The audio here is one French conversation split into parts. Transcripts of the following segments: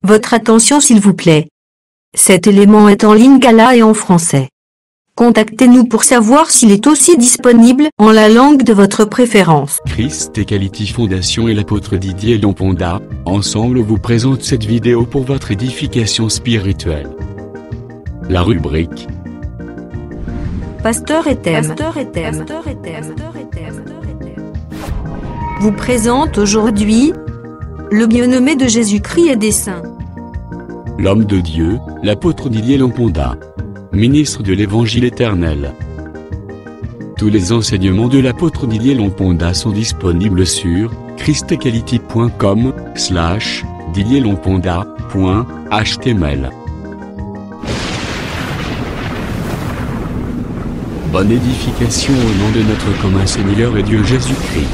Votre attention s'il vous plaît. Cet élément est en lingala et en français. Contactez-nous pour savoir s'il est aussi disponible en la langue de votre préférence. Christ Equality Foundation et l'apôtre Didier Lomponda, ensemble vous présentent cette vidéo pour votre édification spirituelle. La rubrique Pasteur et thème. Vous présente aujourd'hui le bien-aimé de Jésus-Christ et des saints. L'homme de Dieu, l'apôtre Didier Lomponda, ministre de l'Évangile éternel. Tous les enseignements de l'apôtre Didier Lomponda sont disponibles sur christequality.com/didierlomponda.html. Bonne édification au nom de notre commun Seigneur et Dieu Jésus-Christ.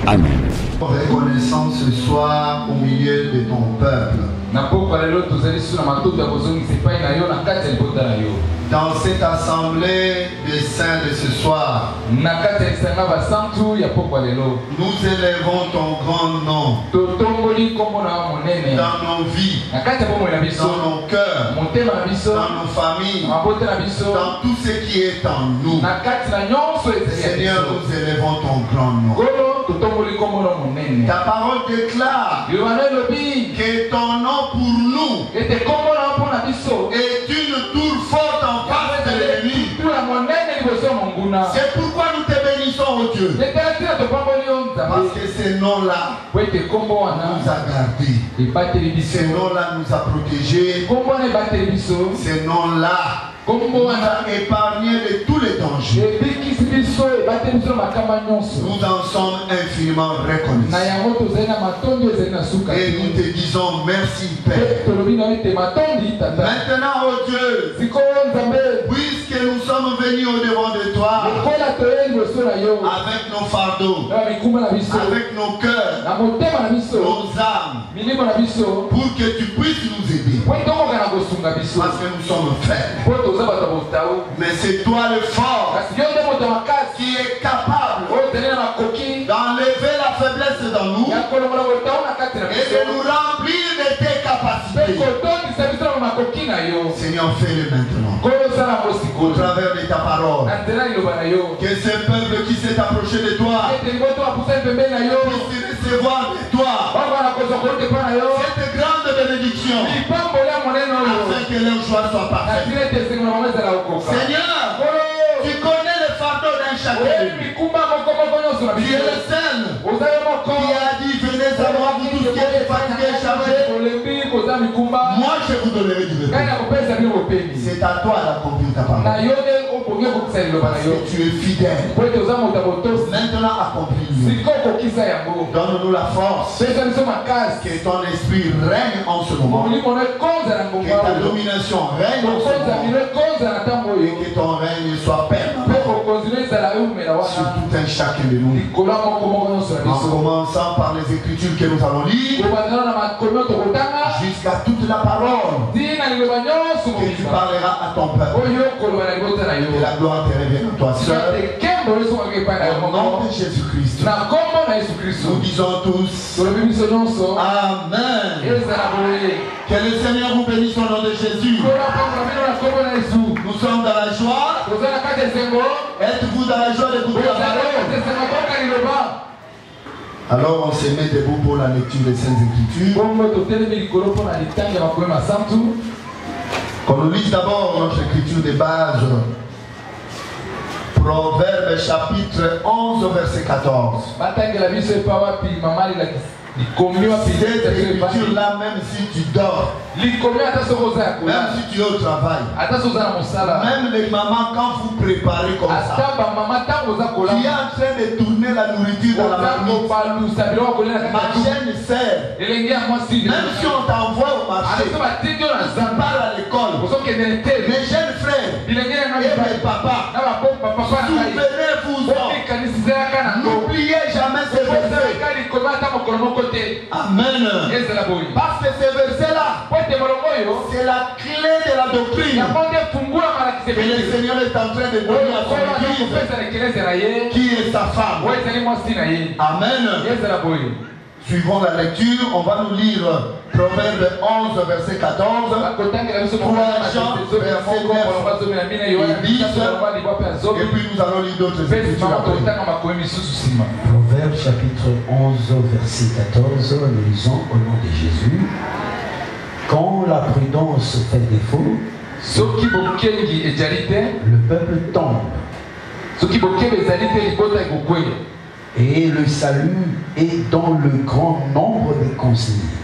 Amen. Reconnaissant ce soir au milieu de ton peuple. Dans cette assemblée des saints de ce soir, nous élevons ton grand nom dans nos vies, dans nos cœurs, dans nos familles, dans tout ce qui est en nous. Seigneur, nous élevons ton grand nom. Ta parole déclare que ton nom pour nous est une tour forte en face de l'ennemi. C'est pourquoi nous te bénissons, oh Dieu. Parce que ce nom-là nous a gardés. Ce nom-là nous a protégés. Ce nom-là nous a épargnés de tous les dangers. Nous en sommes infiniment reconnaissants. Et nous te disons merci, Père. Maintenant, oh Dieu, puisque nous sommes venus au-devant de toi, avec nos fardeaux, avec nos cœurs, nos âmes, pour que tu puisses nous aider. Parce que nous sommes faibles. Mais c'est toi le fort qui est capable d'enlever la faiblesse dans nous et de nous remplir de tes capacités. Seigneur, fais-le maintenant. Au travers de ta parole, que ce peuple qui s'est approché de toi puisse recevoir de toi cette grande bénédiction afin que leur joie soit parfaite. Seigneur, tu connais le fardeau d'un chacun. Tu es le seul qui a dit venez à moi vous tous qui êtes fatigués et chargés. Moi je vous donnerai du repos. C'est à toi d'accomplir ta parole. Parce que tu es fidèle. Maintenant accomplis-le. Donne-nous la force. Que ton esprit règne en ce moment. Que ta domination règne en ce moment. Et que ton règne soit permanent sur tout un chacun de nous. En commençant par les écritures que nous allons lire jusqu'à toute la parole que tu parleras à ton peuple. Que la gloire te revienne à toi seul. Au nom de Jésus-Christ. Nous disons tous Amen. Que le Seigneur vous bénisse au nom de Jésus. Nous sommes dans la joie. Êtes-vous dans la joie d'écouter la parole? Alors on se met debout pour la lecture des Saintes Écritures. Qu'on nous lise d'abord notre écriture de base. Proverbe chapitre 11 verset 14. Cette écriture-là, même si tu dors, même si tu es au travail, même les mamans, quand vous préparez comme ça, tu es en train de tourner la nourriture dans la marmite, ma chaîne sert. Même si on t'envoie au marché, tu pars à l'école, mes jeunes frères et mes papas, souvenez-vous-en, n'oubliez jamais ces versets. Amen. Parce que ces versets-là, c'est la clé de la doctrine que le Seigneur est en train de donner à son église, qui est sa femme. Amen. suivons la lecture. On va nous lire Proverbe 11, verset 14. 3 Jean, verset 9 et 10. Et puis nous allons lire d'autres écritures après. Proverbe chapitre 11, verset 14. Nous lisons au nom de Jésus. Quand la prudence fait défaut, le peuple tombe. Et le salut est dans le grand nombre des conseillers.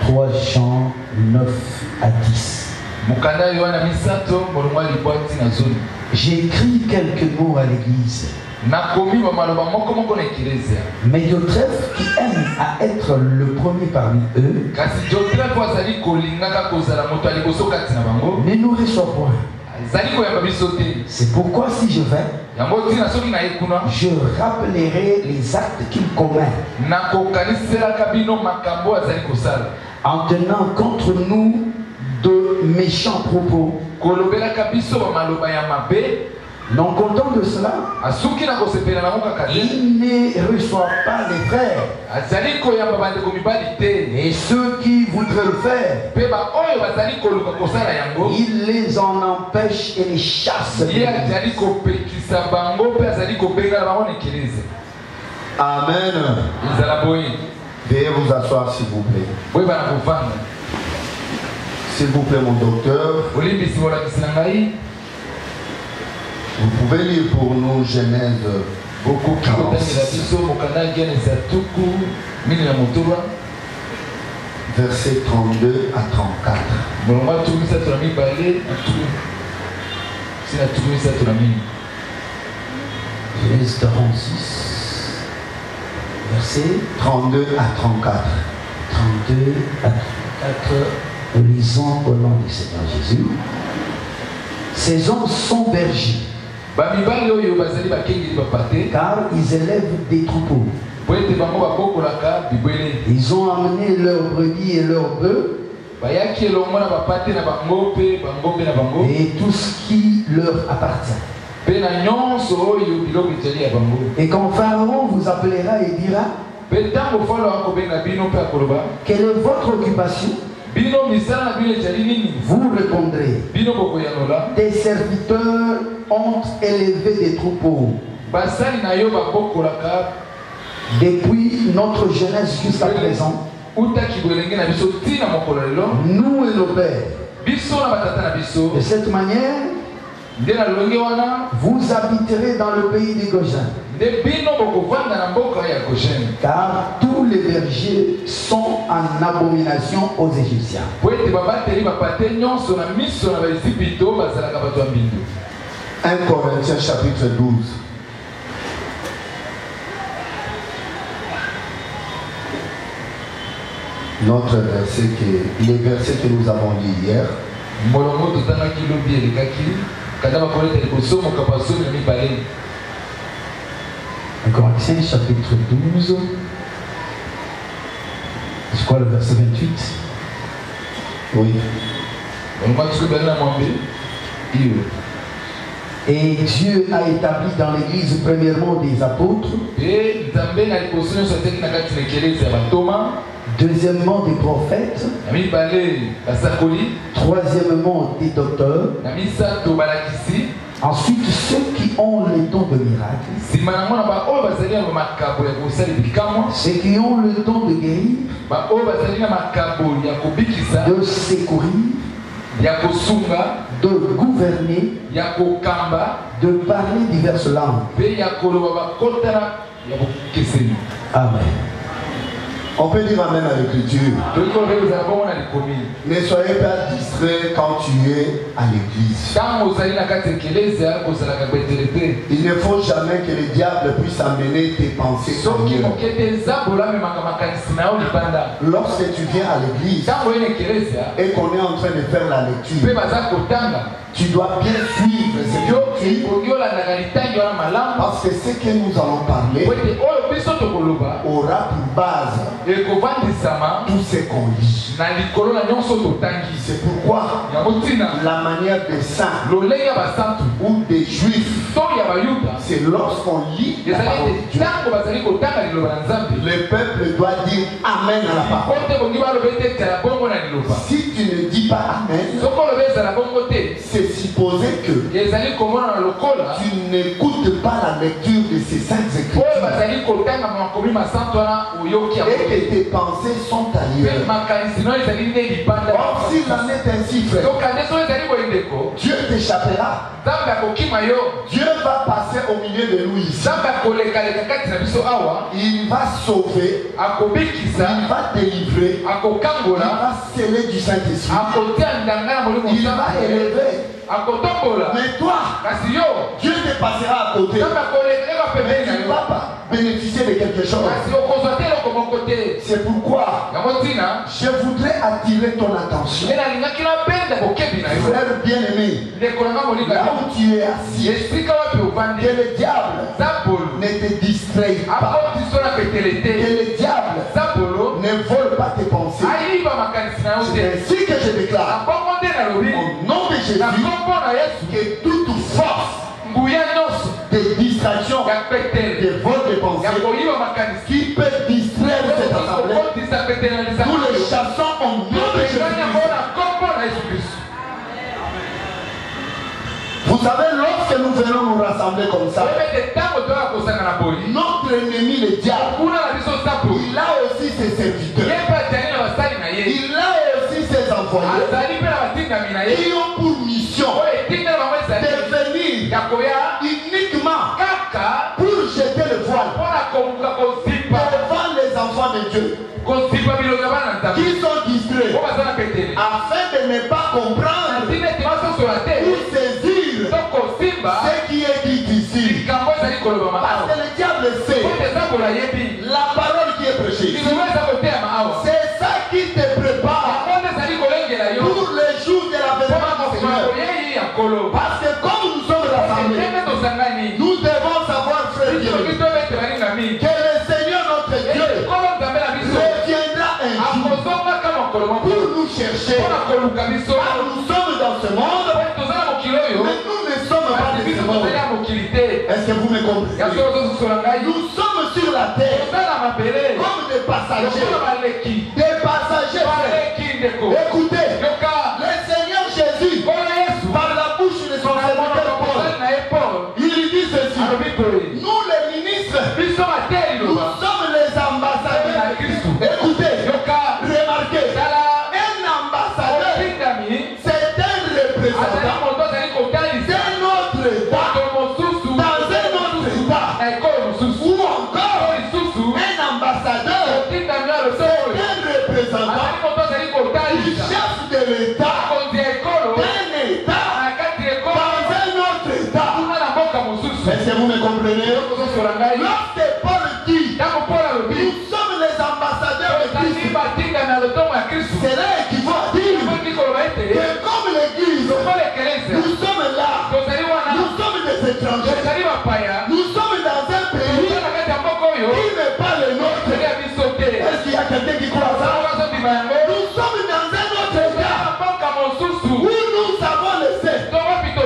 3 Jean 9 à 10. J'ai écrit quelques mots à l'église. Mais Diotrephe, qui aime à être le premier parmi eux, ne nous reçoit point. C'est pourquoi si je vais, je rappellerai les actes qu'il commet, en tenant contre nous de méchants propos. Non content de cela, il ne reçoit pas les frères. Et ceux qui voudraient le faire, il les en empêche et les chasse. Amen. Veuillez vous asseoir s'il vous plaît. S'il vous plaît mon docteur. Vous pouvez lire pour nous Genèse beaucoup 46. Versets 32 à 34. Genèse 46, versets 32 à 34. 32 à 34. Nous lisons au nom du Seigneur Jésus. Ces hommes sont bergers, car ils élèvent des troupeaux. Ils ont amené leurs brebis et leurs bœufs et tout ce qui leur appartient. Et quand Pharaon vous appellera et dira, quelle est votre occupation? Vous répondrez, tes serviteurs ont élevé des troupeaux depuis notre jeunesse jusqu'à présent, nous et nos pères. De cette manière, vous habiterez dans le pays des Goshen. Car tous les bergers sont en abomination aux Égyptiens. 1 Corinthiens chapitre 12. Notre verset, les versets que nous avons lus hier. 1 Corinthiens chapitre 12. C'est quoi le verset 28? Oui. Et Dieu a établi dans l'église premièrement des apôtres, deuxièmement des prophètes, troisièmement des docteurs, ensuite ceux qui ont les dons de miracle, ceux qui ont le don de guérir, de secourir, de gouverner, de parler diverses langues. Amen. On peut dire amen à l'écriture. Ne soyez pas distrait quand tu es à l'église. Il ne faut jamais que le diable puisse amener tes pensées ailleurs. Lorsque tu viens à l'église et qu'on est en train de faire la lecture, tu dois bien suivre ce que parce que ce que nous allons parler aura pour base tout ce qu'on lit. C'est pourquoi la manière des saints ou des juifs, c'est lorsqu'on lit la parole de Dieu. Le peuple doit dire Amen à la parole. Si tu ne dis pas Amen, c'est supposé que tu n'écoutes pas la lecture de ces saintes écritures et que tes pensées sont ailleurs. Or, s'il en est ainsi, frère, Dieu t'échappera. Dieu va passer au milieu de nous ici. Il va sauver, il va délivrer, il va sceller du Saint-Esprit, il va élever. Mais toi, Dieu te passera à côté. Mais tu ne vas pas bénéficier de quelque chose. C'est pourquoi je voudrais attirer ton attention. Frère bien-aimé, là où tu es assis, que le diable ne te distrait pas. Que le diable ne vole pas tes pensées. C'est ainsi que je déclare, au nom de Jésus, que toute force de distraction, de vol de pensée, qui peut distraire cette assemblée, nous le chassons au nom de Jésus. Vous savez, lorsque nous venons nous rassembler comme ça, notre ennemi, le diable, il a aussi ses serviteurs, il a aussi ses envoyés qui ont pour mission de venir uniquement pour jeter le voile devant les enfants de Dieu qui sont distraits afin de ne pas comprendre ou saisir ce qui est dit ici. Parce que le diable sait la parole qui est prêchée. C'est ça qui te prépare pour le jour de l'avènement du Seigneur. Parce que comme nous sommes rassemblés, nous devons savoir, frère Dieu, que le Seigneur notre Dieu reviendra un jour pour nous chercher. Car nous sommes dans ce monde, mais nous ne sommes pas de ce monde. Est-ce que vous me comprenez? Nous sommes sur la terre comme des passagers. Des passagers. Écoutez, le Seigneur Jésus, par la bouche de son serviteur Paul, il dit ceci: nous les ministres, nous sommes les ambassadeurs. Écoutez, remarquez, un ambassadeur, c'est un représentant d'un autre État, dans un autre État, ou encore un ambassadeur, c'est un représentant du chef de l'État, d'un État, dans un autre État. Est-ce que vous me comprenez? Lorsque Paul dit, nous sommes les ambassadeurs de Christ, cela équivaut à dire que comme l'Église, nous sommes là, nous sommes des étrangers, nous sommes dans un pays qui n'est pas le nôtre. Est-ce qu'il y a quelqu'un qui croit ça? Nous sommes dans un autre État où nous avons laissé notre État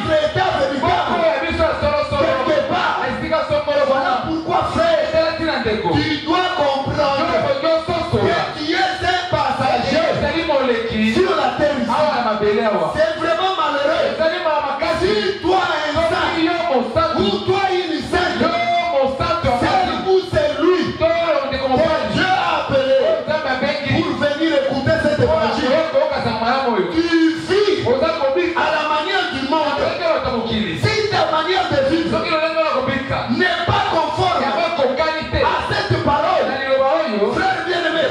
véritable quelque part. Voilà pourquoi, frère, tu dois comprendre que tu es un passager sur la terre ici. C'est vraiment malheureux si toi un saint ou toi une sainte, celle ou c'est lui que Dieu a appelé pour venir écouter cette évangile. Tu vis à la manière du monde. Si ta manière de vivre n'est pas conforme à cette parole, frère bien-aimé,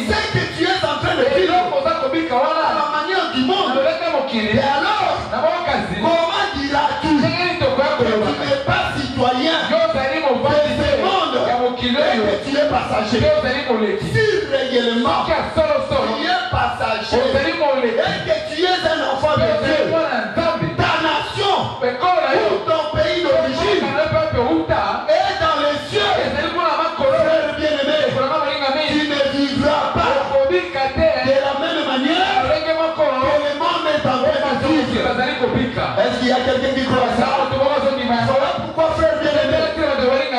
c'est que tu es en train de vivre à la manière du monde. Et alors, comment diras-tu que tu n'es pas citoyen de ce monde et que tu es passager? Si réellement tu es passager et que tu es un enfant de Dieu, ta nation ou ton pays d'origine est dans les cieux. Frère bien-aimé, Est-ce qu'il y a quelqu'un qui croit ça? Voilà pourquoi, frère bien-aimé,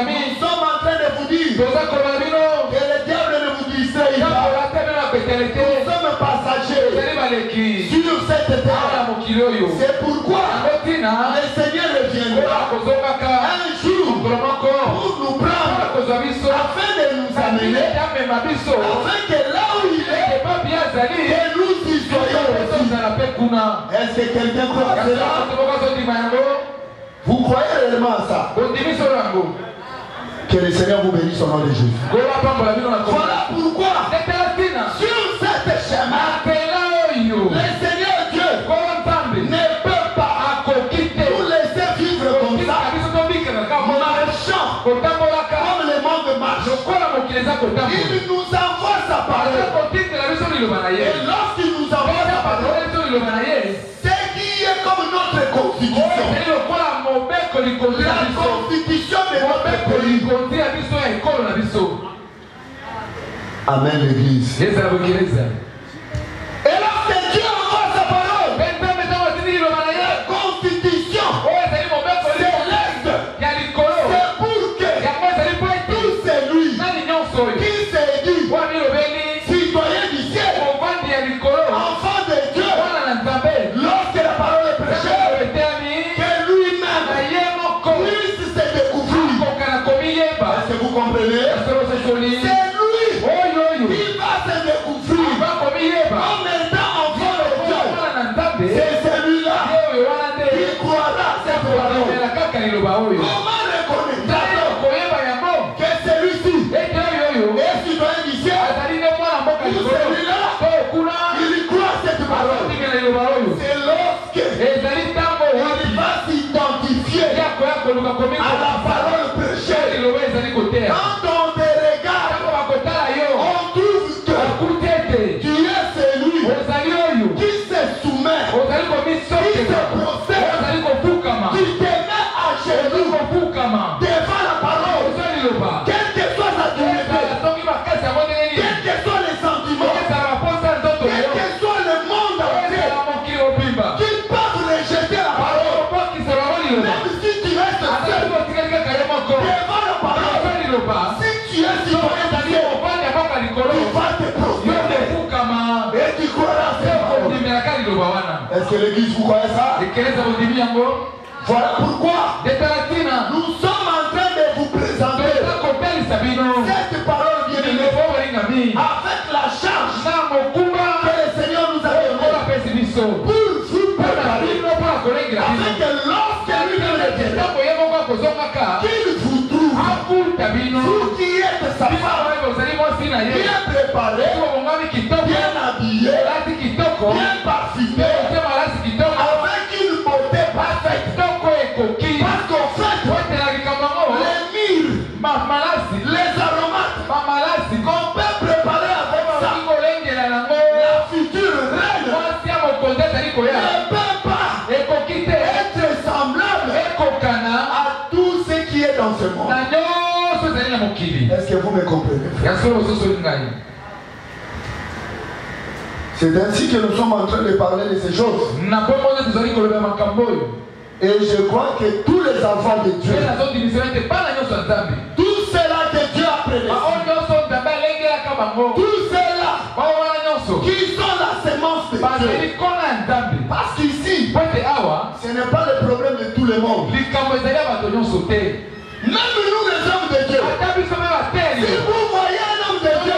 nous sommes en train de vous dire que le diable ne vous distrait pas. Nous sommes passagers sur cette terre. C'est pourquoi le Seigneur reviendra un jour pour nous prendre, afin de nous amener, afin que là où il est, que nous y soyons aussi. Est-ce que quelqu'un croit à cela? Vous croyez réellement à ça? Que le Seigneur vous bénisse au nom de Jésus. Voilà pourquoi sur cette chemin, le Seigneur Dieu ne peut pas nous laisser vivre comme ça, marchant comme le monde marche. Il nous envoie sa parole. Et lorsqu'il nous envoie sa parole, c'est qui est comme notre constitution. La constitution de notre pays. Amen, l'église. Et lorsque Dieu envoie sa parole, la constitution céleste, c'est pour que tout celui qui s'est dit citoyen du ciel, enfant de Dieu, lorsque la parole est prêchée, que lui-même puisse se découvrir. Est-ce que vous comprenez? C'est lui qui va se découvrir comme étant enfant de Dieu. C'est celui-là qui croira cette parole. Comment reconnaître que celui-ci est citoyen du ciel ou celui-là il croit cette parole? C'est lorsque il va s'identifier à la parole prêchée. Quand on te regarde, on trouve que tu es celui qui se soumet, qui se procède, qui te met à genoux devant la parole, quelle que soit sa dureté, quels que soient les sentiments, quel que soit le monde entier, qu'ils peuvent rejeter la parole, même si tu restes seul devant la parole. Si tu es citoyen de Dieu, tu vas te prosterner et tu croiras cette parole. Est-ce que l'église vous croyez ça? Voilà pourquoi nous sommes en train de vous présenter cette parole bien-aimée avec la charge que le Seigneur nous a donnée pour vous préparer, afin que lorsque lui reviendra, qu'il vous trouve, vous qui êtes sa femme, bien préparé, bien habillé, bien parfumé, avec une beauté parfaite. Parce qu'en fait, les myrrhes, les aromates qu'on peut préparer avec ça, la future reine ne peut pas être semblable à tout ce qui est dans ce monde. Est-ce que vous me comprenez? C'est ainsi que nous sommes en train de parler de ces choses. Et je crois que tous les enfants de Dieu, tout cela que Dieu a prédestiné, tout cela qui sont la sémence de Dieu, parce qu'ici, ce n'est pas le problème de tout le monde. Même nous les hommes de Dieu, si vous voyez un homme de Dieu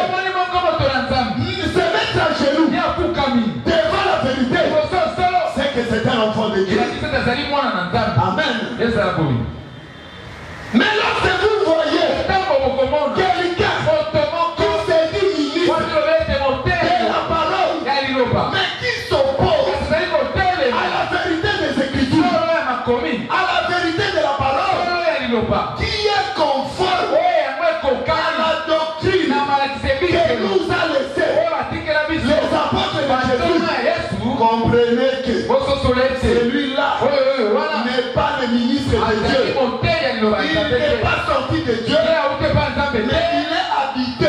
se mettre à genoux devant la vérité, c'est que c'est un enfant de Dieu. Amen. Mais lorsque vous voyez quelqu'un qui s'est dit ministre de la parole, mais qui s'oppose à la vérité des Écritures, à la vérité de la parole, qui est conforme à la doctrine que nous a laissé les apôtres de Jésus, vous comprenez que celui-là n'est pas le ministre de Dieu. Il n'est pas sorti de Dieu, mais il est habité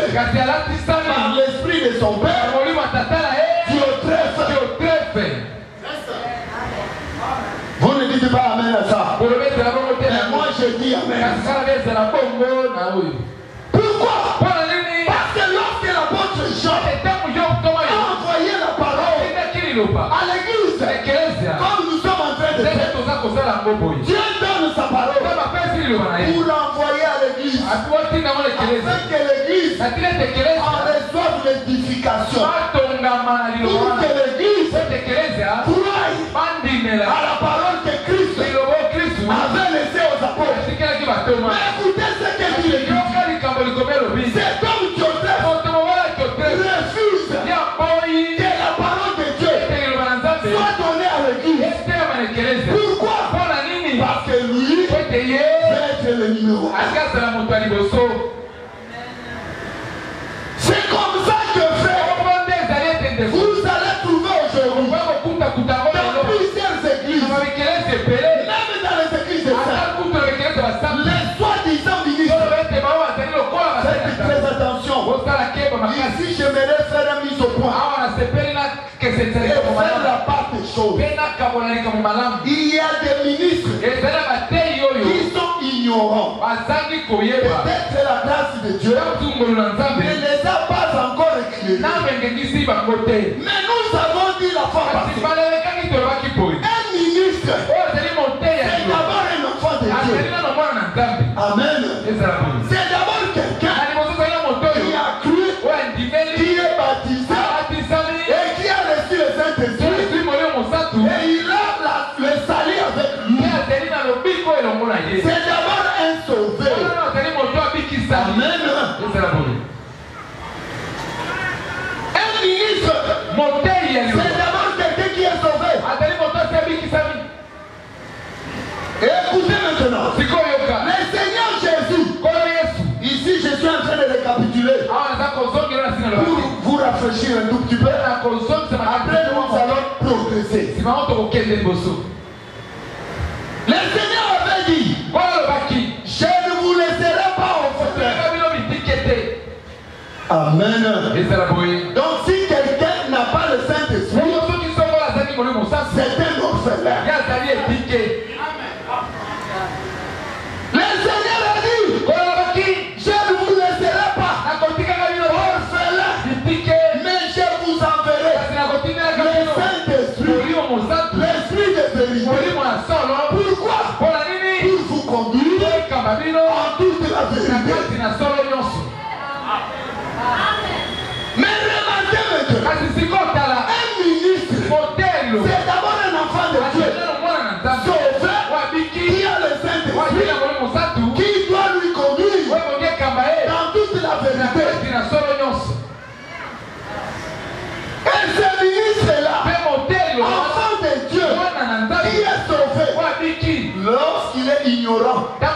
par l'esprit de son Père, Dieu. à ça. Et moi je dis amen. Pourquoi? Parce que lorsque l'apôtre Jean a envoyé la parole à l'église, comme nous sommes en train de faire, Dieu donne sa parole pour l'envoyer à l'église, afin que l'église en reçoive l'édification, pour que l'église croie à la parole que Christ avait laissée aux apôtres. Mais écoutez ce que dit l'église. Cet homme Joseph refuse que la parole de Dieu soit donnée à l'église. Pourquoi? Parce que lui veut être le numéro 1. C'est comme ça que fait. Vous allez trouver aujourd'hui dans plusieurs églises, même dans les églises de saints, les soi-disant ministres. Faites très attention. Ici, j'aimerais faire une mise au point et faire la part des choses. Il y a des ministres qui sont ignorants. Peut-être la grâce de Dieu ne les a pas encore éclairés. Mais nous avons dit la fois passée, un ministre, c'est d'abord un enfant de Dieu. Amen. C'est d'abord quelqu'un qui a cru, qui est baptisé et qui a reçu le Saint-Esprit. Et il a le salut avec lui. C'est d'abord un sauvé. Amen. Un ministre, c'est d'abord quelqu'un qui est sauvé. Et écoutez maintenant, le Seigneur Jésus, ici je suis en train de récapituler pour vous rafraîchir un tout petit peu. Après nous allons progresser. Le Seigneur avait dit, je ne vous laisserai pas orphelin. Amen. Donc si quelqu'un n'a pas le Saint-Esprit, c'est un orphelin. Le Seigneur a dit, je ne vous laisserai pas orphelin, mais je vous enverrai le Saint-Esprit, l'Esprit de vérité. Pourquoi? Pour vous conduire en toute la vérité. Mais remarquez maintenant, un ministre, c'est d'abord un enfant de Dieu, sauvé, qui a le Saint-Esprit, qui doit lui conduire dans toute la vérité. Et ce ministre-là, enfant de Dieu, qui est sauvé, lorsqu'il est ignorant d'un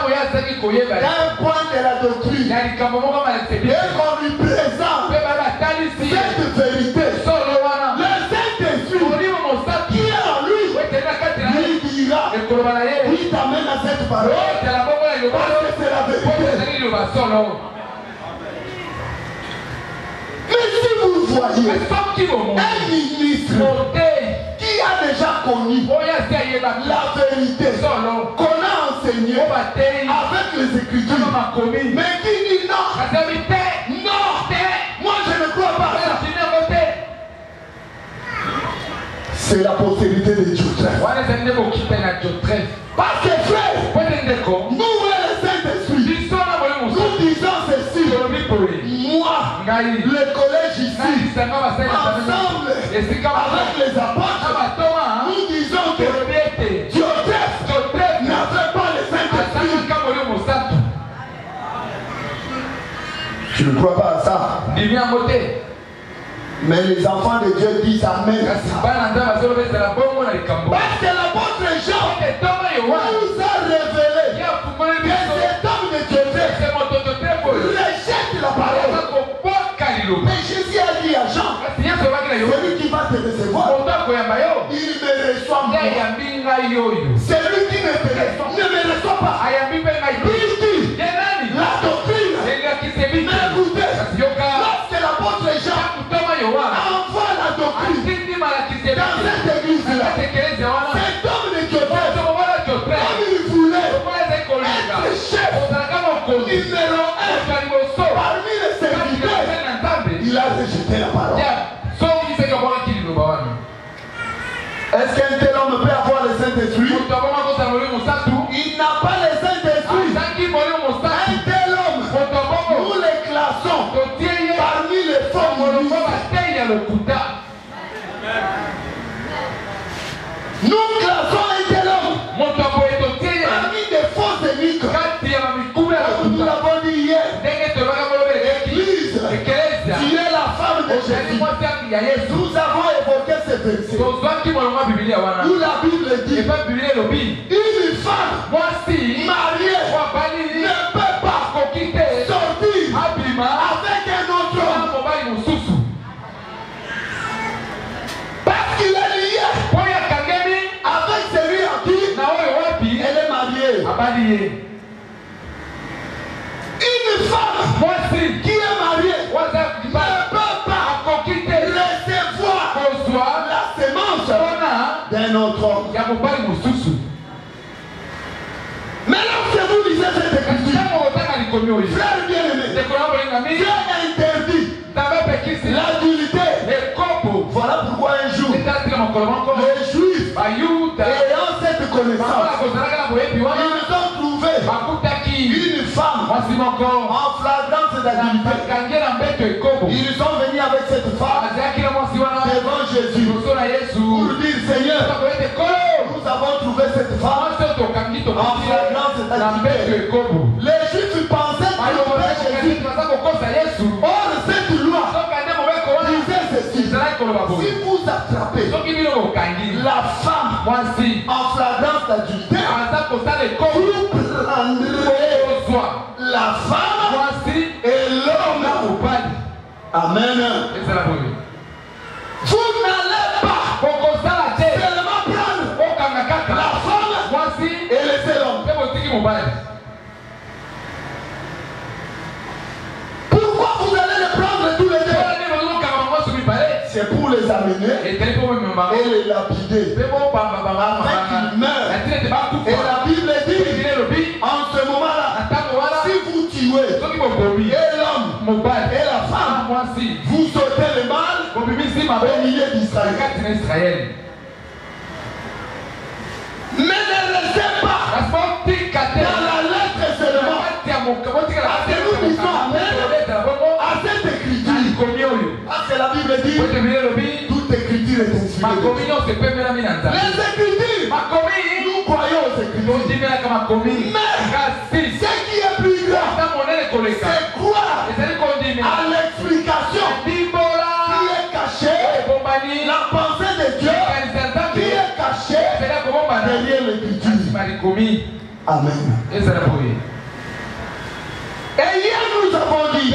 point de la doctrine, et qu'on lui présente cette vérité, le Saint-Esprit qui est en lui dira, oui, t'amène à cette parole, parce que c'est la vérité. Mais si vous voyez un ministre qui a déjà connu la vérité qu'on a enseigné avec les Écritures, mais qui dit non, non, moi je ne crois pas à ça. C'est la postérité de Joteph. Parce que frère, nous et le Saint-Esprit, nous disons ceci. Moi, le collège ici, ensemble avec les apôtres, nous disons que Joseph n'avait pas le Saint-Esprit. Je ne crois pas à ça. Mais les enfants de Dieu disent amen. Parce que l'apôtre Jean nous a révélé que cet homme de Joseph rejette la parole. Mais Jésus a dit à Jean, celui qui va te recevoir, il me reçoit moi. Celui qui ne me reçoit pas, il dit la doctrine. Mais écoutez, lorsque l'apôtre Jean envoie la doctrine dans cette église-là, cet homme de Joseph, comme Est-ce qu'un tel homme peut avoir le Saint-Esprit? Il n'a pas le Saint-Esprit. Un tel homme, nous les classons parmi les formes. Nous classons un tel homme parmi des fausses émiques. Nous l'avons dit hier. L'église, tu es la femme de Jésus. Nous avons évoqué ce verset. Où la Bible dit une femme mariée ne peut pas sortir avec un autre homme parce qu'il est lié avec celui à qui elle est mariée. Une femme qui est mariée ne peut pas recevoir la sémence d'un autre homme. Maintenant que vous lisez cette écriture, frère bien-aimé, Dieu interdit l'adultère. Voilà pourquoi un jour, les Juifs ayant cette connaissance, ils ont trouvé une femme en flagrance d'adultère. Ils sont venus avec cette femme devant Jésus pour dire: Seigneur, nous avons trouvé cette femme en flagrance d'adultère. Les Juifs pensaient trouver Jésus. Or, cette loi disait ceci: si vous attrapez la femme en flagrance d'adultère, vous prendrez la femme et l'homme. Amen. Vous n'allez pas seulement prendre la femme et laisser l'homme. Pourquoi vous allez les prendre tous les deux? C'est pour les amener et les lapider afin qu'ils meurent. Et la Bible dit en ce moment-là, si vous tuez et l'homme et la femme, vous sautez le mal au milieu d'Israël. Mais ne restez pas dans la lettre seulement. Parce que nous disons amen à cette écriture. Parce que la Bible dit toute écriture est inspirée. Les écritures, nous croyons aux écritures. Mais ce qui est plus grave, c'est croire à l'explication qui est cachée, la pensée de Dieu qui est cachée derrière l'écriture. Amen. Et hier nous avons dit,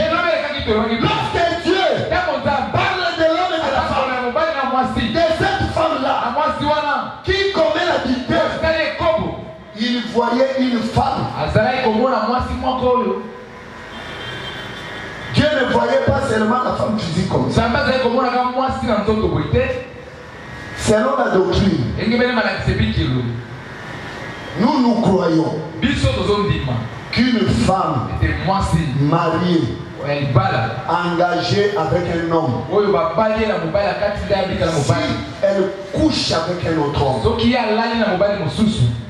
lorsque Dieu parle de l'homme et de la femme, de cette femme-là qui commet l'adultère, il voyait une femme. Dieu ne voyait pas seulement la femme physique comme ça. Selon la doctrine, nous croyons qu'une femme mariée, engagée avec un homme, si elle couche avec un autre homme,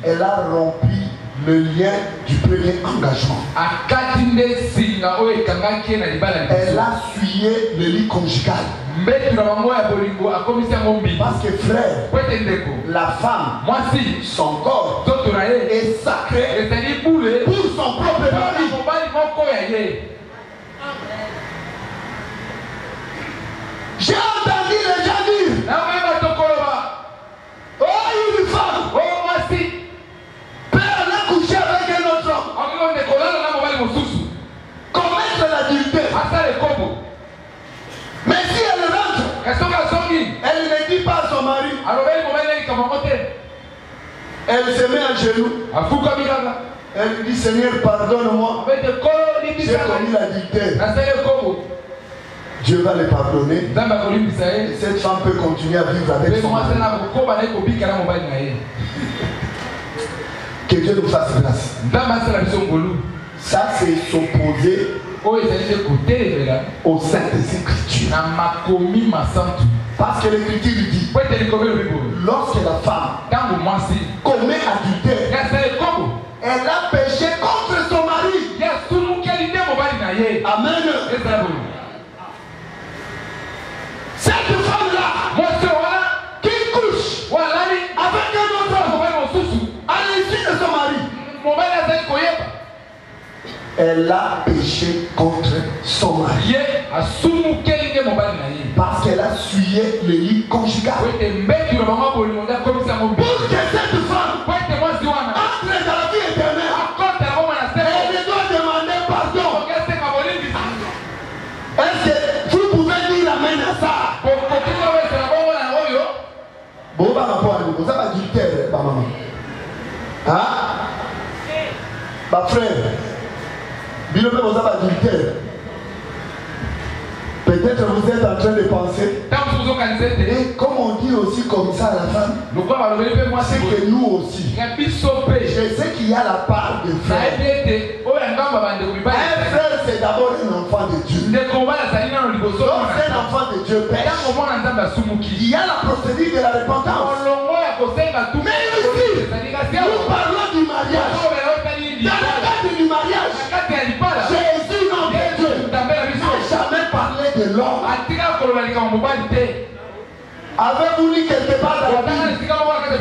elle a rempli le lien du premier engagement. Elle a essuyé le lit conjugal. Parce que frère, la femme, son corps est sacré pour son propre mari. J'ai entendu les gens dire: oh, une femme peut aller coucher avec un autre homme, commettre l'adultère. Mais si elle rentre, elle ne dit pas à son mari, elle se met à genoux, elle dit: Seigneur, pardonne-moi, j'ai commis l'adultère. Dieu va les pardonner. Et cette femme peut continuer à vivre avec son mari. Que Dieu nous fasse grâce. Ça, c'est s'opposer aux saintes écritures. Parce que l'écriture dit, lorsque la femme commet adultère, elle a péché contre son mari. Amen. Cette femme-là qui couche avec un autre à l'issue de son mari, elle a péché contre son mari. Parce qu'elle a souillé le lit conjugal. Pour que cette femme entre dans la vie éternelle, elle doit demander pardon. Est-ce que vous pouvez dire amen à ça? Bon, bah, vous avez adultère, bah, maman. Hein? Bah, frère, vous avez adultère. Peut-être vous êtes en train de penser, et comme on dit aussi comme ça à la femme, c'est que nous aussi, je sais qu'il y a la part de frère. Un frère, c'est d'abord un enfant de Dieu. Lorsqu'un enfant de Dieu pêche, il y a la procédure de la repentance. Mais ici, nous parlons du mariage. Dans le cadre du mariage, Jésus, nom de Dieu, n'a jamais parlé de l'homme. Avez-vous lu quelque part dans la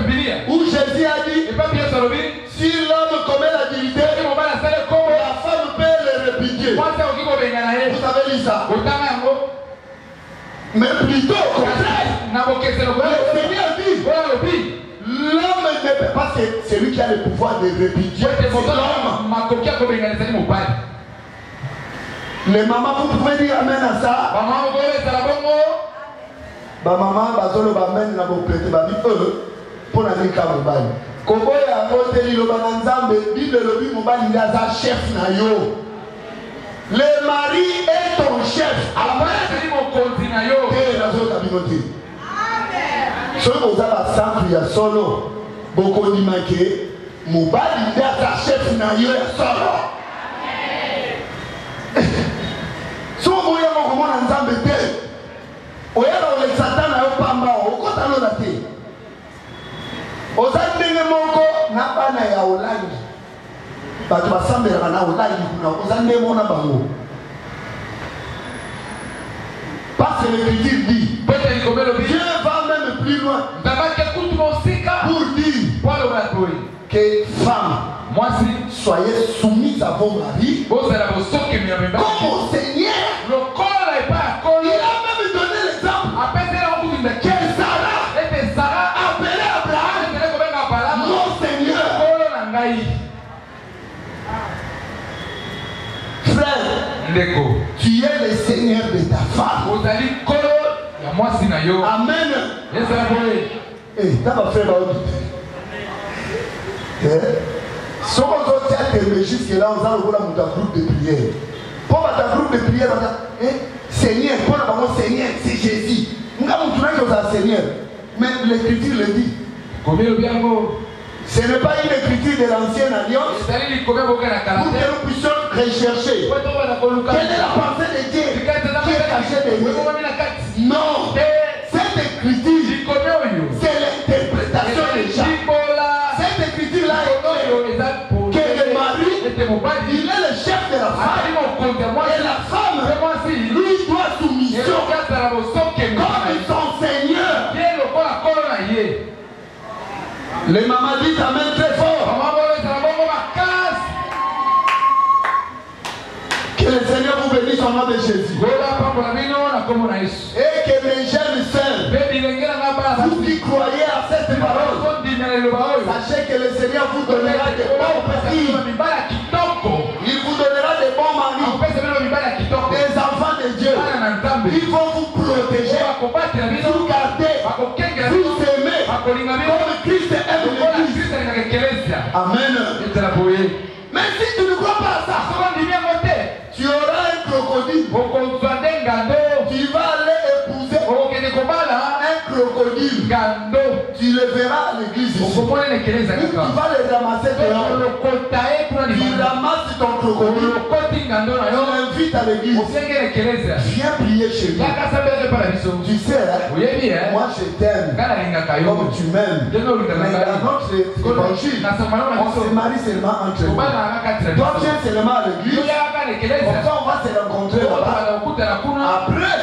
Bible où Jésus a dit, si l'homme commet l'adultère, la femme peut le répudier? Vous avez lu ça? Mais plutôt au contraire, le Seigneur dit, l'homme ne peut pas, c'est lui qui a le pouvoir de répudier. Les mamans, vous pouvez dire amen à ça? Ba maman, bazolo ba men na bo prêter ba bi pour la nika mobali. Kobo ya hôtel lo ba nzambe, Bible lo bi mobali ndaza chef na yo. Le mari est ton chef. Après c'est mon konti na yo. Et la zo ka binoté. Amen. So ko za ba centre ya solo. Boko di manke, mobali ndaza chef na yo ya solo. So mo ya mo ko na nzambe te. Oyaba ole satana yo pamba okota no na te. Ozandenge moko na bana ya olangi. Bato basambela na olangi kuna ozande mona bango. Parce que l'écriture dit, Dieu va même plus loin pour dire que femmes, soyez soumises à vos maris comme au Seigneur. Il a même donné l'exemple que Sarah appelait Abraham mon Seigneur. Frère, tu es le Seigneur de ta femme. Amen. Eh, t'as pas fait la si on doit jusque là, on a un groupe de prière. Pour ta groupe de prière, Seigneur, pour le Seigneur, c'est Jésus. Nous avons trouvé que c'est Seigneur. Mais l'écriture le dit. Ce n'est pas une écriture de l'ancienne alliance pour que nous puissions rechercher quelle est la pensée de Dieu qui est cachée de nous. Non, cette écriture, c'est l'interprétation des gens. Cette écriture-là est que le mari, il est le chef de la femme. Et la femme, lui, doit soumission comme son Seigneur. Les mamans disent amen très fort. Que le Seigneur vous bénisse au nom de Jésus. Et que mes jeunes sœurs, vous qui croyez à cette parole, sachez que le Seigneur vous donnera des bons petits. Il vous donnera des bons maris, des enfants de Dieu. Ils vont vous protéger, vous garder, vous aimer comme Christ aime l'Église. Amen. Mais si tu ne crois pas à ça, tu auras un crocodile. Tu vas aller épouser un crocodile. Tu le verras l'église ici. Tu vas les ramasser dehors. Tu ramasses ton crocodile. Tu l'invites à l'église. Viens prier chez lui. Tu sais, hein, moi je t'aime comme tu m'aimes. Mais dans notre évangile, on se marie seulement entre nous. Toi, viens seulement à l'église. Pourquoi on va se rencontrer là-bas? Après,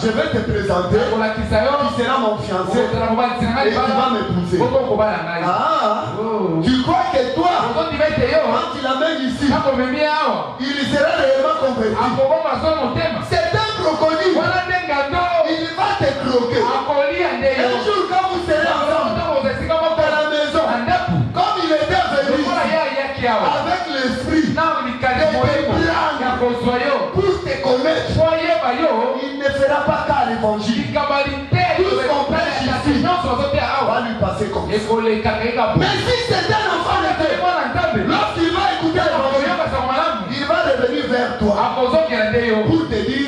je vais te présenter. Qui sera mon fiancé et qui va m'épouser. Ah, tu crois que toi, quand tu l'amènes ici, il sera réellement converti? C'est un crocodile. Il va te croquer. Un jour, quand vous serez ensemble dans la maison, comme il était venu avec l'esprit de te prendre pour te connaître, il ne fera pas qu'à l'évangile. Tout ce qu'on prêche ici va lui passer comme ça. Mais si c'est un enfant de Dieu, lorsqu'il va écouter l'évangile, il va revenir vers toi pour te dire,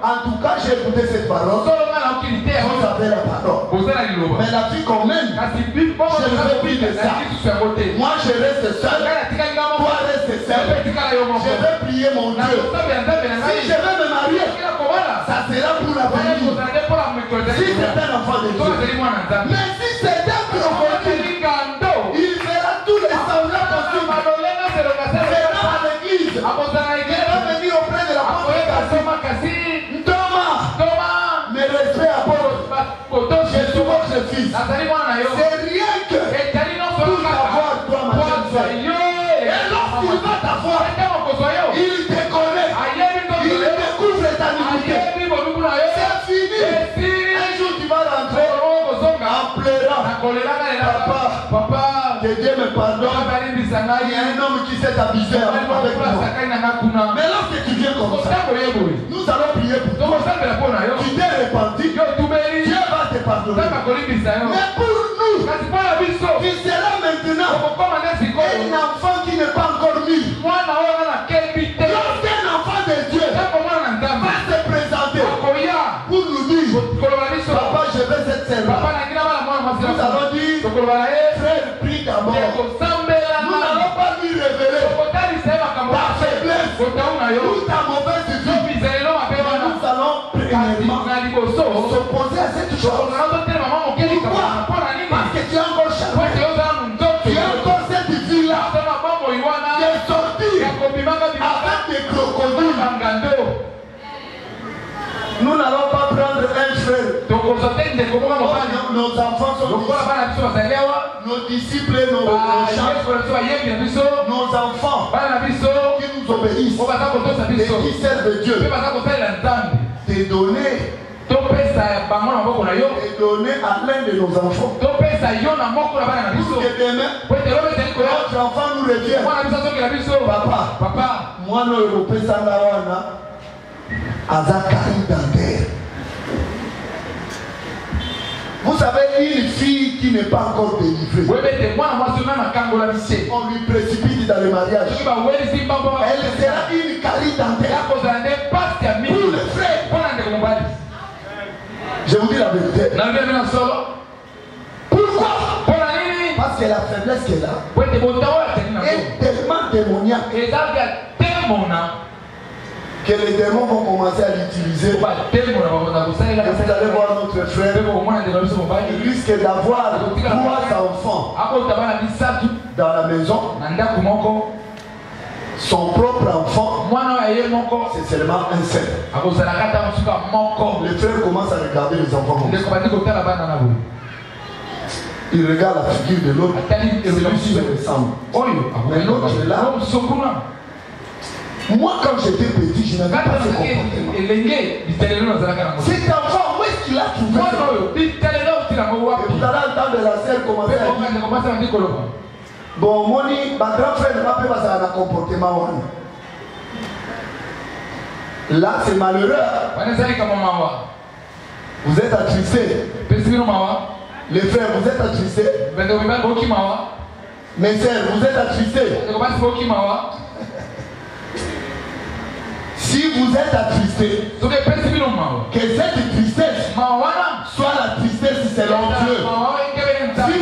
en tout cas j'ai écouté cette parole, vous avez la parole. Mais la vie qu'on mène, je ne veux plus de ça. Moi je reste seul, toi reste seul. Je vais prier mon Dieu. Si je vais me marier, ça sera pour la famille. Si c'est un enfant de Dieu. Mais si c'est un crocodile, il fera tous les semblants possibles. Il fera à l'église. Il va venir auprès de la porte. Thomas, mes respects à Paul. Je suis votre fils. C'est rien que pour t'avoir, toi, ma jeune soeur. Et lorsqu'il va t'avoir, il te connaît. Il découvre ta dignité. C'est fini. Un jour tu vas rentrer en pleurant. Papa, que Dieu me pardonne. Il y a un homme qui s'est abusé avec moi. Mais lorsque tu viens comme ça, nous allons prier pour toi. Tu t'es repenti. Dieu va te pardonner. Mais pour nous, tu seras maintenant un enfant qui n'est pas encore mis. Lorsqu'un enfant de Dieu va se présenter pour nous dire, papa, je veux cette servante. Nous allons dire, frère, prie d'abord. Nous n'allons pas lui révéler ta faiblesse ou ta mauvaise vie. Mais nous allons premièrement s'opposer à cette chose. Pourquoi? Parce que tu as encore charmé. Tu as encore cette vie-là de sortir avec des crocodiles. Nous n'allons pas prendre un frère. Nos enfants sont ici. Nos disciples, nos enfants qui nous obéissent et qui servent Dieu. Te donner et donner à l'un de nos enfants. Pour que demain, notre enfant nous revienne. Papa, moi, nous Européens, vous savez, une fille qui n'est pas encore délivrée, on lui précipite dans le mariage. Elle sera une carie dentaire pour le frère. Je vous dis la vérité. Pourquoi? Parce que la faiblesse qu'elle a est tellement démoniaque que les démons vont commencer à l'utiliser. Et vous allez voir notre frère, il risque d'avoir 3 enfants dans la maison. Son propre enfant, c'est seulement un seul. Les frères commencent à regarder les enfants comme ça. Il regarde la figure de l'autre et celui-ci me ressemble. Mais l'autre est là. Moi, quand j'étais petit, je n'avais pas ce comportement. Cet enfant, où est-ce qu'il a trouvé ça? Et vous allez entendre la sœur commencer à dire, bon, Moni, ma grand frère ne m'a pas passé un comportement. Là, c'est malheureux. Vous êtes attristés. Les frères, vous êtes attristés. Mes sœurs, vous êtes attristés. Si vous êtes attristés, que cette tristesse soit la tristesse selon Dieu. Si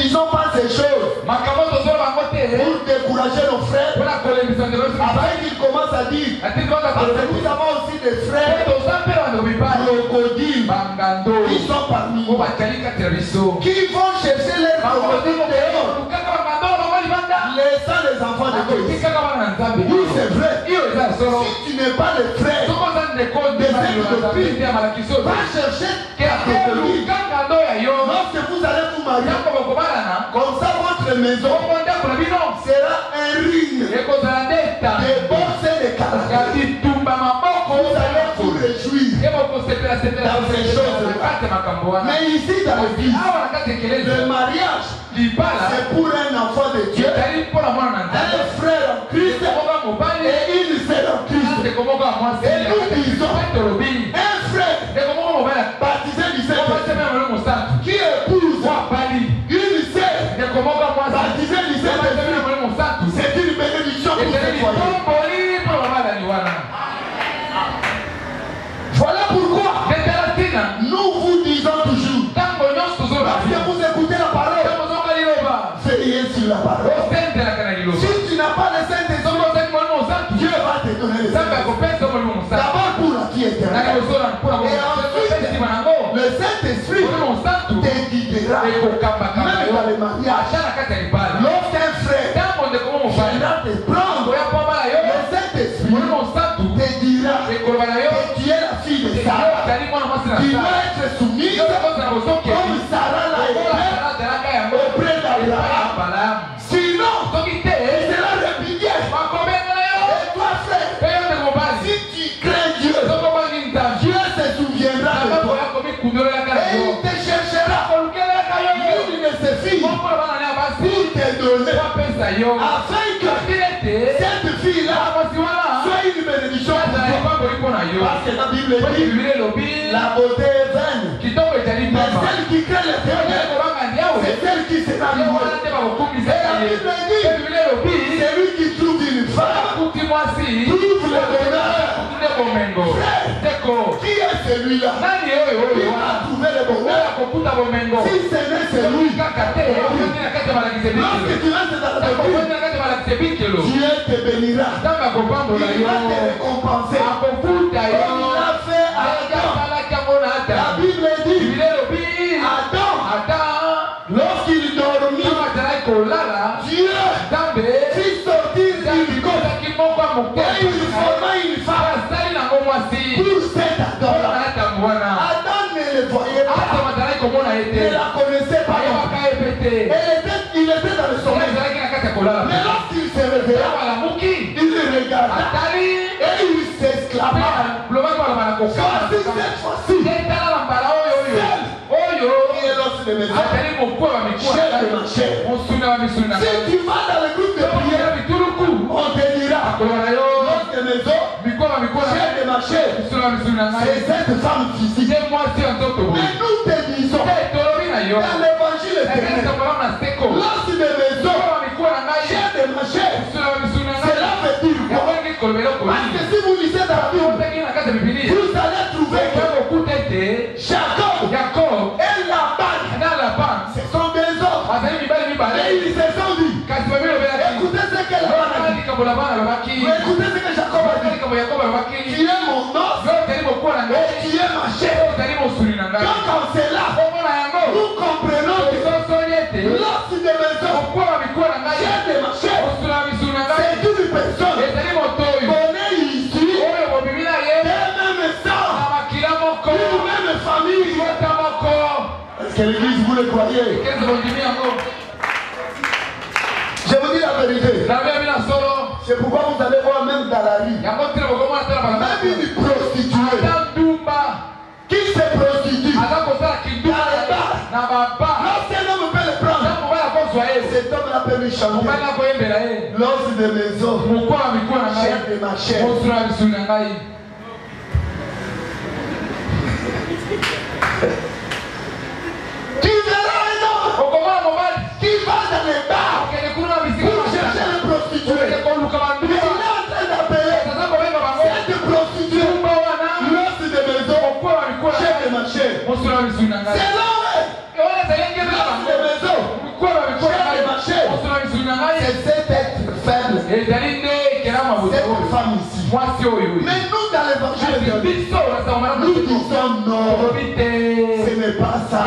disons pas ces choses pour décourager nos frères, afin qu'ils commencent à dire, parce que nous avons aussi des frères crocodiles qui sont parmi nous, qui vont chercher les crocodiles dehors, laissant les enfants de Christ. Oui, c'est vrai. Si tu n'es pas le frère va chercher un crocodile. Lorsque vous allez vous marier, comme ça votre maison sera un ring de boxe et de karaté. Vous allez vous réjouir dans ces choses-là. Mais ici dans l'église, le mariage, c'est pour un enfant de Dieu, un frère en Christ et une sœur en Christ. Et nous disons, un frère baptisé du Saint-Esprit qui épouse une sœur baptisée du Saint-Esprit, c'est une bénédiction pour ce foyer. Voilà pourquoi nous vous disons toujours, parce que vous écoutez la parole, veillez sur la parole. Si tu n'as pas le Saint-Esprit, Dieu va te donner le Saint-Esprit. D'abord pour la vie éternelle. Et ensuite, le Saint-Esprit te guidera. Même dans les mariages. Lorsqu'un frère viendra te prendre, le Saint-Esprit te dira que tu es la fille de Sarah, qui doit être soumise comme Sarah l'a été auprès d'Abraham. Sinon, il sera répudié. Et toi, frère, si tu crains Dieu, Dieu se souviendra de toi. Et il te cherchera. L'une de ses filles pour te donner, afin que cette fille-là soit une bénédiction pour toi. Parce que la Bible dit, la beauté est vaine, mais celle qui craint l'Éternel, c'est celle qui sera louée. Et la Bible dit, celui qui trouve une femme trouve le bonheur. Frère, qui est celui-là qui va trouver le bonheur? Si ce n'est celui, lorsque tu restes dans ta vie, Dieu te bénira. Il va te récompenser. Comme il a fait à Adam. La Bible dit, Adam, lorsqu'il dormit, Dieu fit sortir une côte et il forma une femme pour cet Adam-là. Adam ne le voyait pas, ne la connaissait pas. Il était dans le sommeil. Mais lorsqu'il se réveilla, il regarda et il s'exclama, voici cette fois-ci, qui est l'os de mes os, chair de ma chair. Si tu vas dans le groupe de prière, on te dira, l'os de mes os, chair de ma chair, c'est cette femme physique. Mais nous te disons, dans l'évangile éternel, l'os de mes os, chair de ma chair, cela veut dire quoi? Parce que si vous lisez dans la Bible, vous allez trouver que Jacob et Laban, ce sont des hommes. Et ils se sont dit, écoutez ce que Laban a dit. Écoutez ce que Jacob a dit. Tu es mon os et tu es ma chair. Donc en cela, nous comprenons que l'os de mes os, chair de ma chair, c'est une personne qu'on est ici, des mêmes sangs, d'une même famille. Est-ce que l'église vous le croyez? Je vous dis la vérité. C'est pourquoi vous allez voir même dans la rue, même une prostituée qui se prostitue dans les bars. Lorsqu'un homme peut le prendre, cet homme-là peut lui changer. L'os de mes os, chair de ma chair. Tu verras un homme qui va dans les bars pour chercher les prostituées. Il est en train d'appeler cette prostituée l'os de mes os, chair de ma chair. C'est là, l'os de mes os. Mais nous, dans l'évangile, nous disons non. Ce n'est pas ça.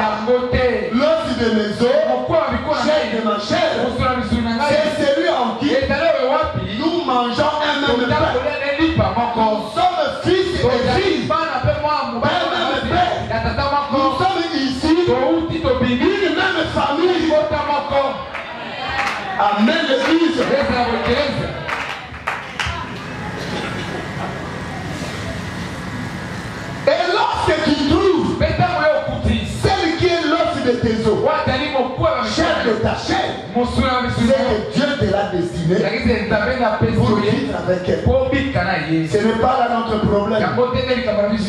L'os de mes os, chair de ma chair, c'est celui en qui nous mangeons un même pain. Nous sommes fils et filles. Nous sommes ici d'une même famille. Amen, l'Église. Et lorsque tu trouves celle qui est l'os de tes os, chair de ta chair, c'est que Dieu te l'a destiné pour vivre avec elle. Ce n'est pas là notre problème.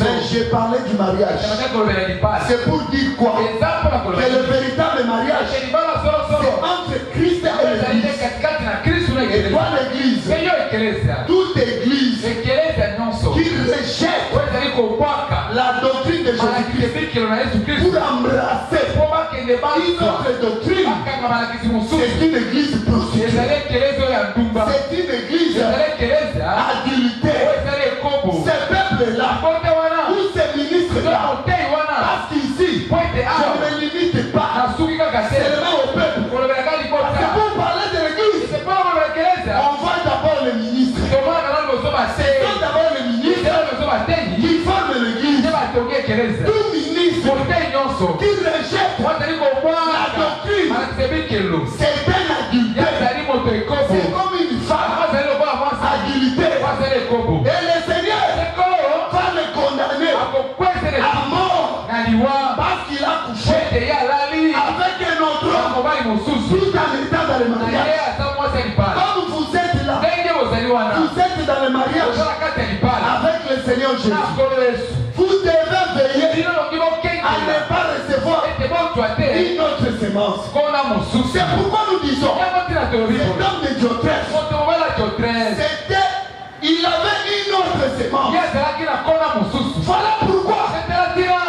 Mais j'ai parlé du mariage. C'est pour dire quoi? Que le véritable mariage, c'est entre Christ et l'Église. Et toi l'Église, toute Église qui rejette la doctrine de Jésus-Christ pour embrasser une autre doctrine, c'est une église prostituée. C'est une église adultère. Ces peuples-là, ou ces ministres-là, parce qu'ici, je ne me limite pas seulement au peuple. Parce que pour parler de l'église, on voit d'abord le ministre. C'est d'abord le ministre qui forme l'église. Tout ministre qui rejette la doctrine, c'est un adultère. C'est comme une femme adultère. Et le Seigneur va le condamner à mort parce qu'il a couché avec un autre homme tout en étant dans le mariage. Comme vous êtes là, vous êtes dans le mariage avec le Seigneur Jésus. Vous devez veiller à ne pas recevoir une autre semence. C'est pourquoi nous disons, cet homme de Diotrephes, il avait une autre semence. Voilà pourquoi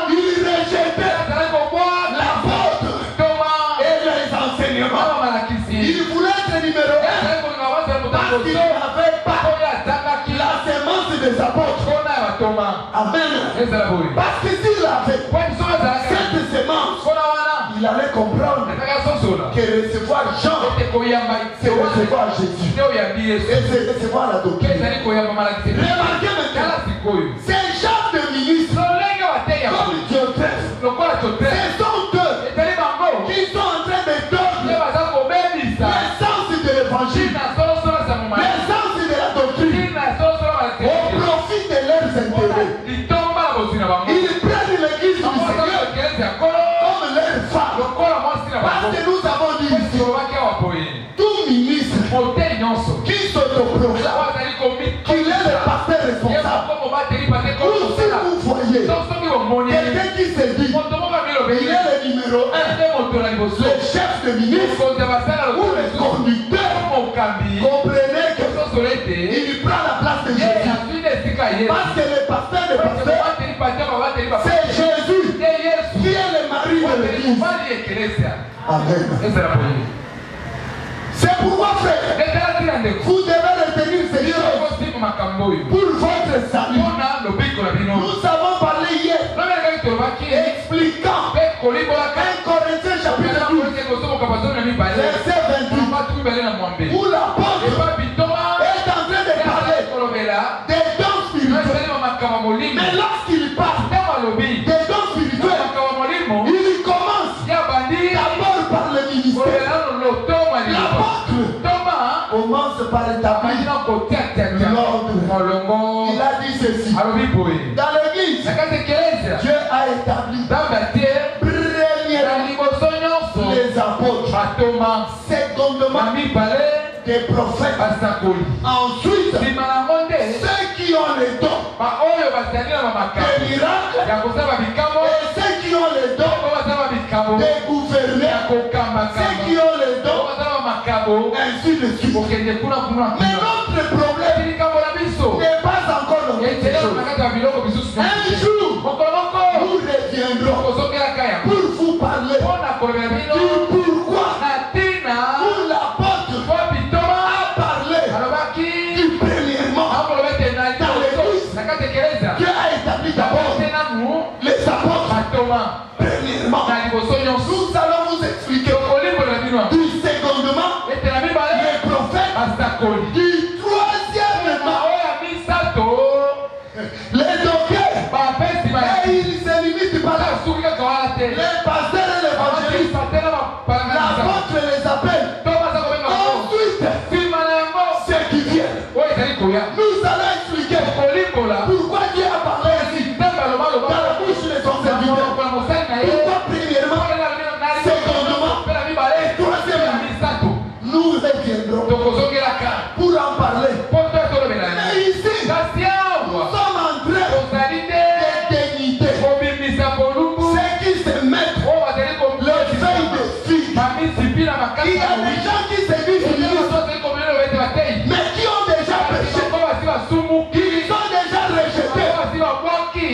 il rejetait l'apôtre et les enseignements. Il voulait être numéro 1 parce qu'il n'avait pas la semence des apôtres. Amen. Parce que s'il avait cette semence, il allait comprendre que recevoir Jean, c'est recevoir Jésus. Et c'est recevoir la doctrine. Remarquez maintenant, ces gens de ministres, comme Diotrephes, ce sont eux qui sont en train de donner l'essence de l'évangile, l'essence de la doctrine, au profit de leurs intérêts. Ils prennent l'église du Seigneur comme leur femme. Parce que nous avons dit ici, tout ministre qui s'autoproclame qu'il est le pasteur responsable, ou si vous voyez quelqu'un qui se dit il est le numéro 1, le chef de ministre ou le conducteur, comprenez qu'il prend la place de Jésus. Parce que le pasteur de pasteur, c'est Jésus qui est le mari de l'église. Amen. C'est pourquoi, frère, vous devez retenir ces choses pour votre salut. Nous avons parlé hier expliquant 1 Corinthiens chapitre 12 verset 28 où l'apôtre est en train de parler des dons spirituels. Mais lorsqu'il parle des dons spirituels, il commence d'abord par le ministère. L'apôtre commence par établir l'ordre. Il a dit ceci. Dans l'église, Dieu a établi premièrement les apôtres, secondement des prophètes, ensuite ceux qui ont les dons des miracles et ceux qui ont les dons des gouverneurs, ceux qui ont les dons, ainsi de suite. Mais notre problème n'est pas encore dans notre chose. Un jour, nous reviendrons pour vous parler du pourquoi où l'apôtre a parlé du premièrement L'apôtre les appelle. Ensuite, ceux qui viennent, nous allons expliquer pourquoi Dieu a parlé ainsi dans la bouche de son serviteur. Pourquoi premièrement, secondement et troisièmement, nous reviendrons pour en parler. Mais ici, nous sommes en train de dénigrer ceux qui se mettent les feuilles de figue. Il y a des gens qui se disent mais qui ont déjà péché. Ils ont déjà rejeté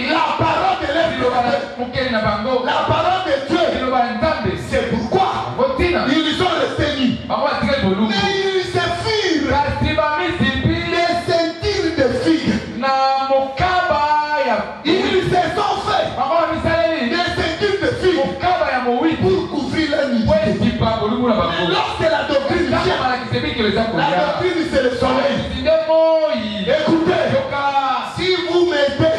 la parole de l'Éternel, la parole de Dieu. C'est pourquoi ils sont restés nus. Mais ils se firent les sentiers de figues. Ils se sont fait des sentiers de figues pour couvrir leur nudité. Mais lorsque la doctrine vient, la doctrine c'est le soleil. Écoutez, si vous mettez,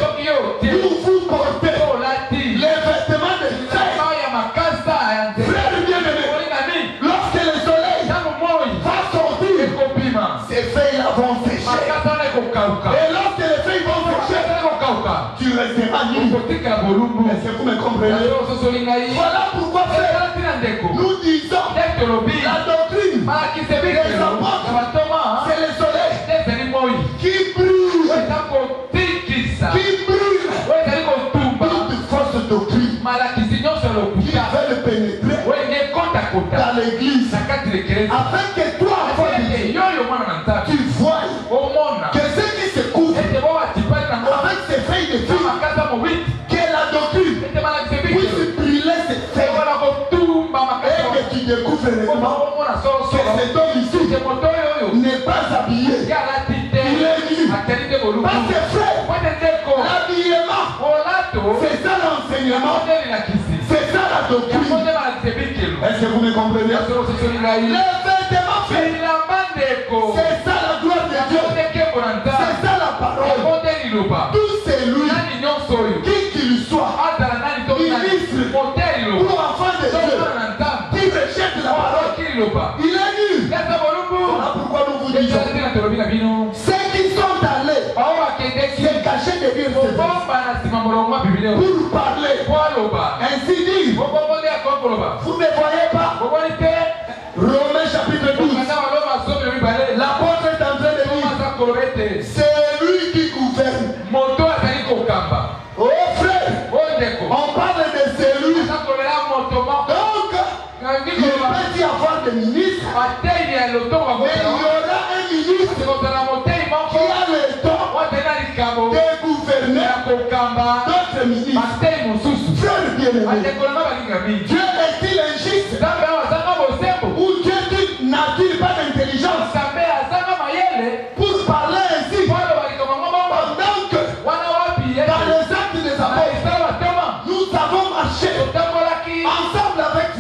vous portez les vêtements de frère bien-aimé, lorsque le soleil va sortir, ces feuilles-là vont sécher. Et lorsque les feuilles vont sécher, tu resteras nu. Est-ce que vous me comprenez? Voilà pourquoi, frère, nous disons la doctrine des apôtres, c'est le soleil qui brûle, toute fausse doctrine qui veut pénétrer dans l'église afin que toi, tu vois que ceux qui se couvrent avec ces feuilles de figues, que la doctrine puisse brûler ces feuilles et que tu découvres réellement que cet homme ici n'est pas habillé, il est nu. Parce que frère, l'habillement, c'est ça l'enseignement, c'est ça la doctrine. Est-ce que vous me comprenez? Le vêtement fait, c'est ça la gloire de Dieu, c'est ça la parole. Tout c'est lui, qui qu'il soit, ministre ou enfant de Dieu, qui rejette la parole, il est nu. Voilà pourquoi nous vous disons, ceux qui sont allés se cacher derrière ce pour parler, ainsi dit, vous ne voyez pas, Romains chapitre 12, l'apôtre est en train de dire, c'est lui qui gouverne. Oh frère, on parle de celui. Donc, il peut y avoir des ministres, mais il y aura un ministre qui a le temps de gouverner d'autres ministres. Frère bien-aimé, Dieu est-il injuste? Ou Dieu n'a-t-il pas d'intelligence pour parler ainsi pendant que dans les actes des apôtres nous avons marché ensemble avec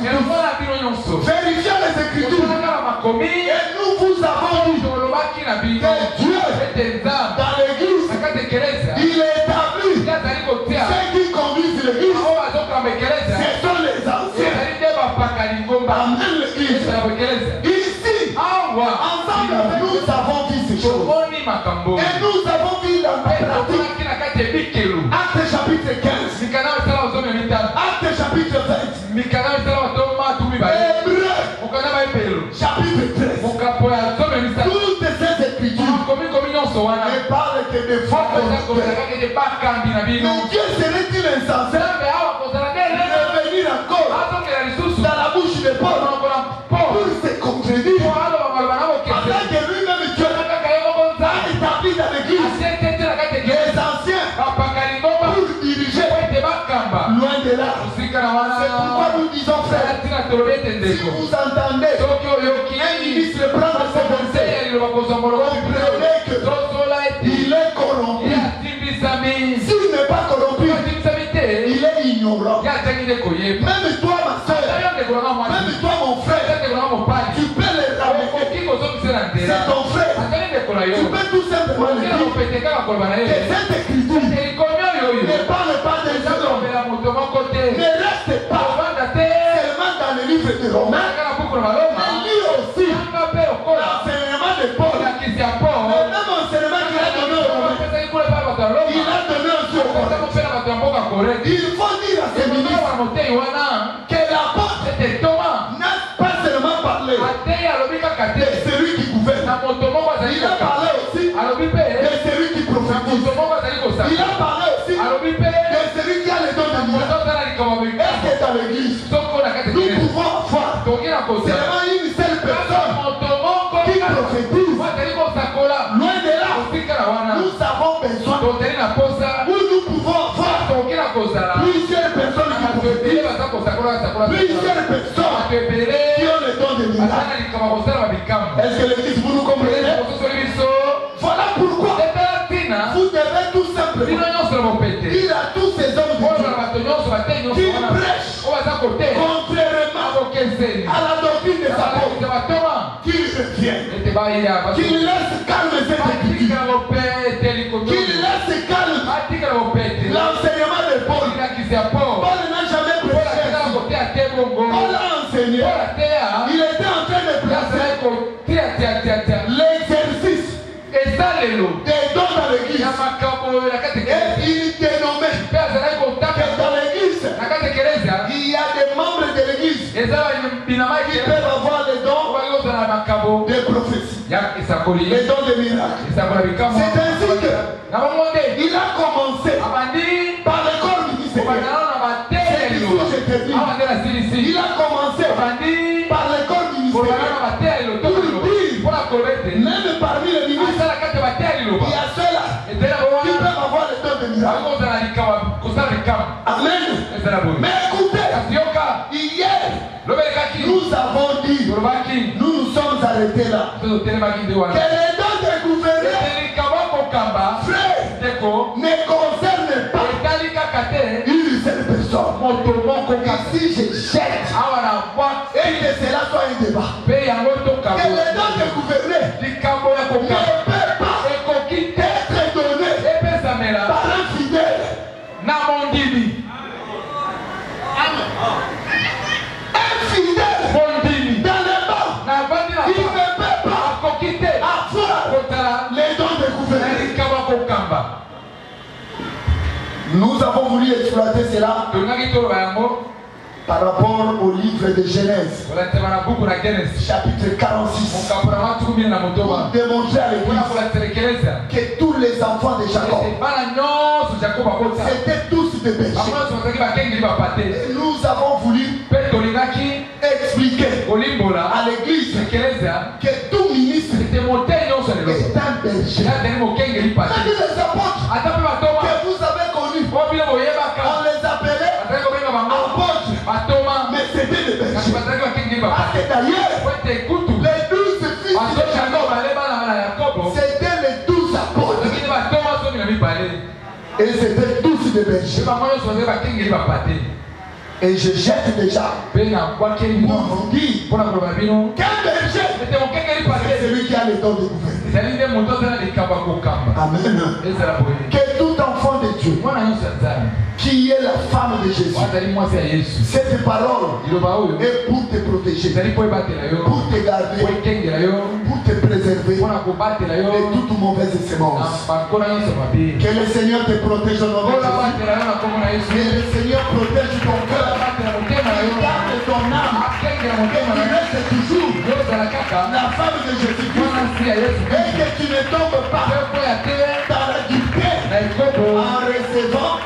vous, vérifiant les Écritures, et nous vous avons dit que Dieu dans l'église il est établi ceux qui conduisent l'église, ce sont les anciens. Amen l'église. Ici, ensemble avec nous avons vu ces choses. Et nous avons vu dans la pratique. Acte chapitre 15. Acte chapitre 20. Hébreux chapitre 13. Toutes ces écritures ne parlent que de faux conducteurs. Mais Dieu serait-il insensé de revenir encore dans la bouche de Paul pour se contredire, afin que lui-même Dieu a établi dans l'église les anciens pour diriger loin de là. C'est pourquoi nous disons, frère, si vous entendez un ministre prendre ses conseils, comprenez qu'il est corrompu. S'il n'est pas corrompu, il est ignorant. Même toi, ma soeur, même toi, mon frère, tu peux les ramener. C'est ton frère. Tu peux tout simplement le dire que cette écriture ne parle pas des hommes. Ne reste pas seulement dans le livre de Romains, mais lui aussi, l'enseignement de Paul, le même enseignement qu'il a donné aux Romains, il a donné aussi aux Corinthiens. Il faut dire à ces ministres que l'apôtre n'a pas seulement parlé de celui qui gouverne, il a parlé aussi de celui qui prophétise, il a parlé aussi de celui qui a les dons de miracles. Est-ce que dans l'église, nous pouvons avoir seulement une seule personne qui prophétise? Loin de là, nous avons besoin, où nous pouvons avoir plusieurs personnes qui prophétisent, plusieurs personnes qui ont les dons de miracles. Est-ce que l'église, vous nous comprenez? Voilà pourquoi vous devez tout simplement dire à tous ces hommes de Dieu qui prêchent contrairement à la doctrine des apôtres, qu'ils reviennent, qu'ils laissent calme cette écriture, qu'ils laissent calme l'enseignement de Paul. Paul n'a jamais prêché, Paul a enseigné, il était en train de placer l'exercice des dons dans l'église. Et il dénommait que dans l'église, il y a des membres de l'église qui peuvent avoir les dons de prophétie, les dons de miracles. C'est ainsi qu'il a commencé par le corps ministériel. C'est ici que je termine. Il a commencé par le corps ministériel pour dire, même parmi les ministres, il y a ceux-là qui peuvent avoir les dons de miracles. Amen. Mais écoutez, hier, nous avons dit, nous nous sommes arrêtés là, que les dons de gouverner, frère, ne concernent pas une seule personne. Ici, je jette et que cela soit un débat. Que les dons de gouverner ne peuvent pas être donnés par un fidèle. Un fidèle dans les bancs, il ne peut pas avoir les dons de gouverner. Nous avons voulu exploiter cela par rapport au livre de Genèse, chapitre 46, pour démontrer à l'église que tous les enfants de Jacob c'était tous des bergers. Et nous avons voulu expliquer à l'église que tout ministre est un berger. Même les apôtres que vous avez connus, on les appelait apôtres, mais c'était des bergers. Parce que d'ailleurs, les 12 fils de Jacob, c'était les 12 apôtres. Et c'était tous des bergers. Et je jette déjà pour vous dire qu'un berger, c'est celui qui a le don de gouverner. Amen. Que tout enfant de Dieu qui est la femme de Jésus, cette parole est pour te protéger, pour te garder, pour te préserver de toute mauvaise sémence. Que le Seigneur te protège au nom de Jésus. Que le Seigneur protège ton cœur. Il garde ton âme. Que tu restes toujours la femme de Jésus-Christ. Et que tu ne tombes pas dans la dureté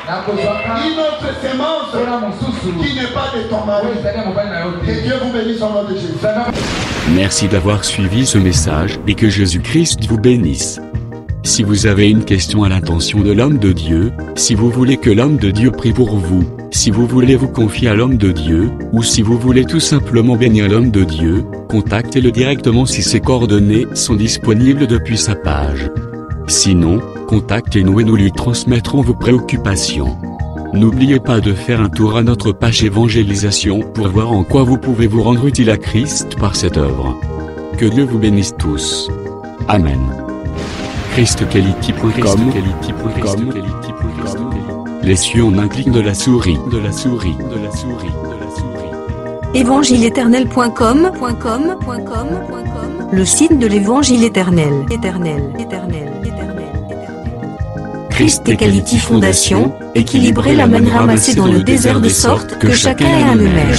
en recevant une autre sémence qui n'est pas de ton mari. Que Dieu vous bénisse au nom de Jésus. Merci d'avoir suivi ce message et que Jésus-Christ vous bénisse. Si vous avez une question à l'intention de l'homme de Dieu, si vous voulez que l'homme de Dieu prie pour vous, si vous voulez vous confier à l'homme de Dieu, ou si vous voulez tout simplement bénir l'homme de Dieu, contactez-le directement si ses coordonnées sont disponibles depuis sa page. Sinon, contactez-nous et nous lui transmettrons vos préoccupations. N'oubliez pas de faire un tour à notre page évangélisation pour voir en quoi vous pouvez vous rendre utile à Christ par cette œuvre. Que Dieu vous bénisse tous. Amen. ChristQuality.com. Les cieux en un clic de la souris. évangileéternel.com, le site de l'Évangile éternel. Christ Equality Fondation, équilibrer la manne ramassée dans le désert de sorte que chacun ait un numère.